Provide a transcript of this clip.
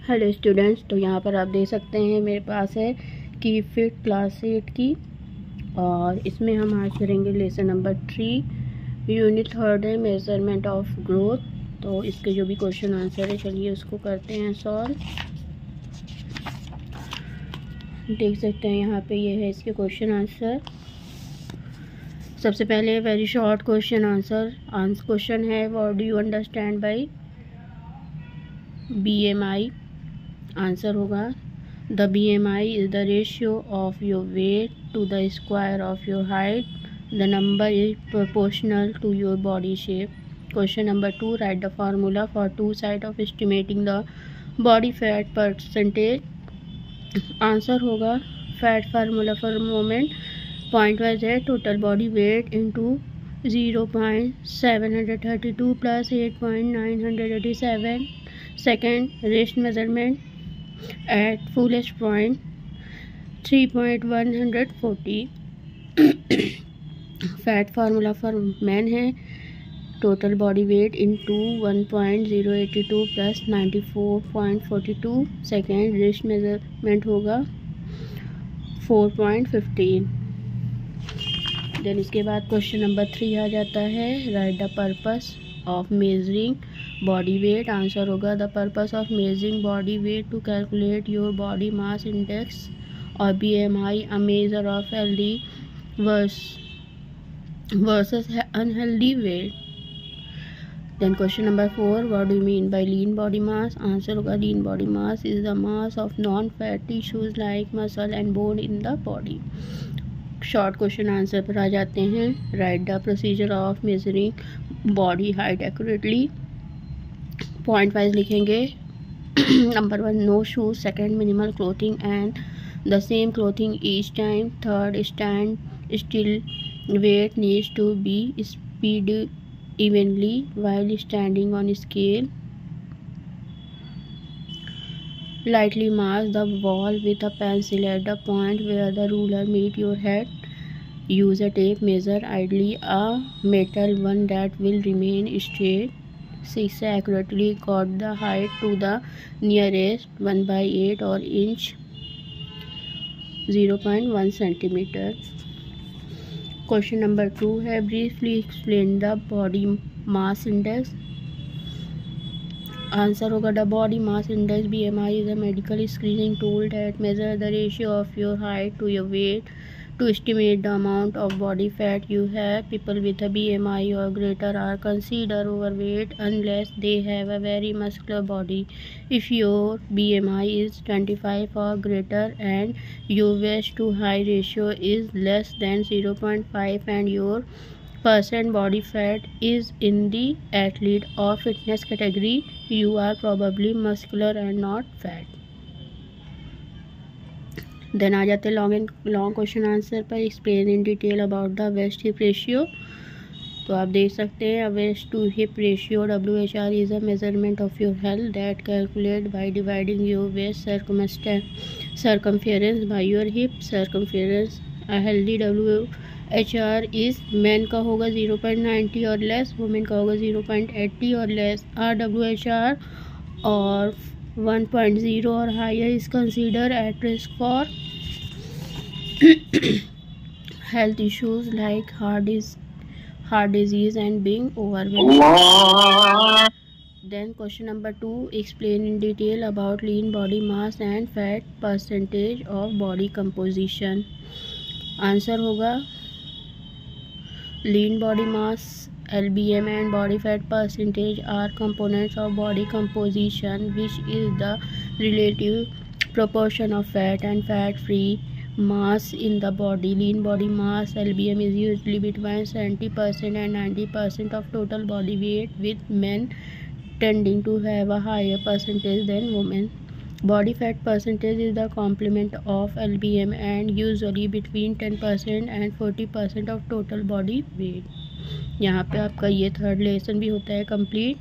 Hello students, तो यहाँ पर आप देख सकते हैं मेरे पास है कि फिफ्थ क्लास 8 की, और इसमें हम आज करेंगे लेसन नंबर 3 यूनिट 3 है मेजरमेंट ऑफ ग्रोथ। तो इसके जो भी क्वेश्चन आंसर है चलिए उसको करते हैं सॉल्व। देख सकते हैं यहाँ पे ये है इसके क्वेश्चन आंसर। सबसे पहले very short question answer question है what do you understand by BMI। Answer होगा the BMI is the ratio of your weight to the square of your height. The number is proportional to your body shape. Question number 2, write the formula for two side of estimating the body fat percentage. Answer होगा fat formula for moment point wise है total body weight into 0.732 plus 8.987। Second, rest measurement at fullest point 3.140। Fat formula for man है total body weight into 1.082 plus 94.42। Second, rest measurement होगा 4.15। Then इसके बाद question number 3 आ जाता है write the purpose of measuring body weight. Answer होगा the purpose of measuring body weight to calculate your body mass index और BMI, a measure of healthy versus unhealthy weight. Then question number 4, what do you mean by lean body mass. Answer होगा lean body mass is the mass of non fat tissues like muscle and bone in the body. Short question answer पर आ जाते हैं। Write the procedure of measuring body height accurately. Point wise लिखेंगे। Number 1, no shoes. Second, minimal clothing and the same clothing each time. Third, stand still, weight needs to be spread evenly while standing on scale. Lightly mark the wall with a pencil at the point where the ruler meets your head. Use a tape measure, ideally a metal one that will remain straight. 6, accurately cut the height to the nearest 1/8 or inch 0.1 centimeter. Question number 2 है briefly explain the body mass index. Answer होगा the body mass index BMI is a medical screening tool that measure the ratio of your height to your weight to estimate the amount of body fat you have. People with a BMI or greater are considered overweight unless they have a very muscular body. If your BMI is 25 or greater and your waist to height ratio is less than 0.5 and your percent body fat is in the athlete or fitness category, you are probably muscular and not fat. Then आ जाते हैं long question answer पर। Explain in detail about the waist hip ratio. तो आप देख सकते हैं waist to hip ratio WHR is a measurement of your health that calculate by dividing your waist circumference by your hip circumference. A healthy WHR is man का होगा 0.90 और less, women का होगा 0.80 और लेस। RWHR और 1.0 और higher is consider at risk for health issues like heart disease and being overweight. Then question number 2, explain in detail about lean body mass and fat percentage of body composition. Answer होगा lean body mass LBM and body fat percentage are components of body composition, which is the relative proportion of fat and fat-free mass in the body. Lean body mass LBM is usually between 70% and 90% of total body weight, with men tending to have a higher percentage than women. Body fat percentage is the complement of LBM and usually between 10% and 40% of total body weight. यहाँ पे आपका ये 3rd lesson भी होता है complete.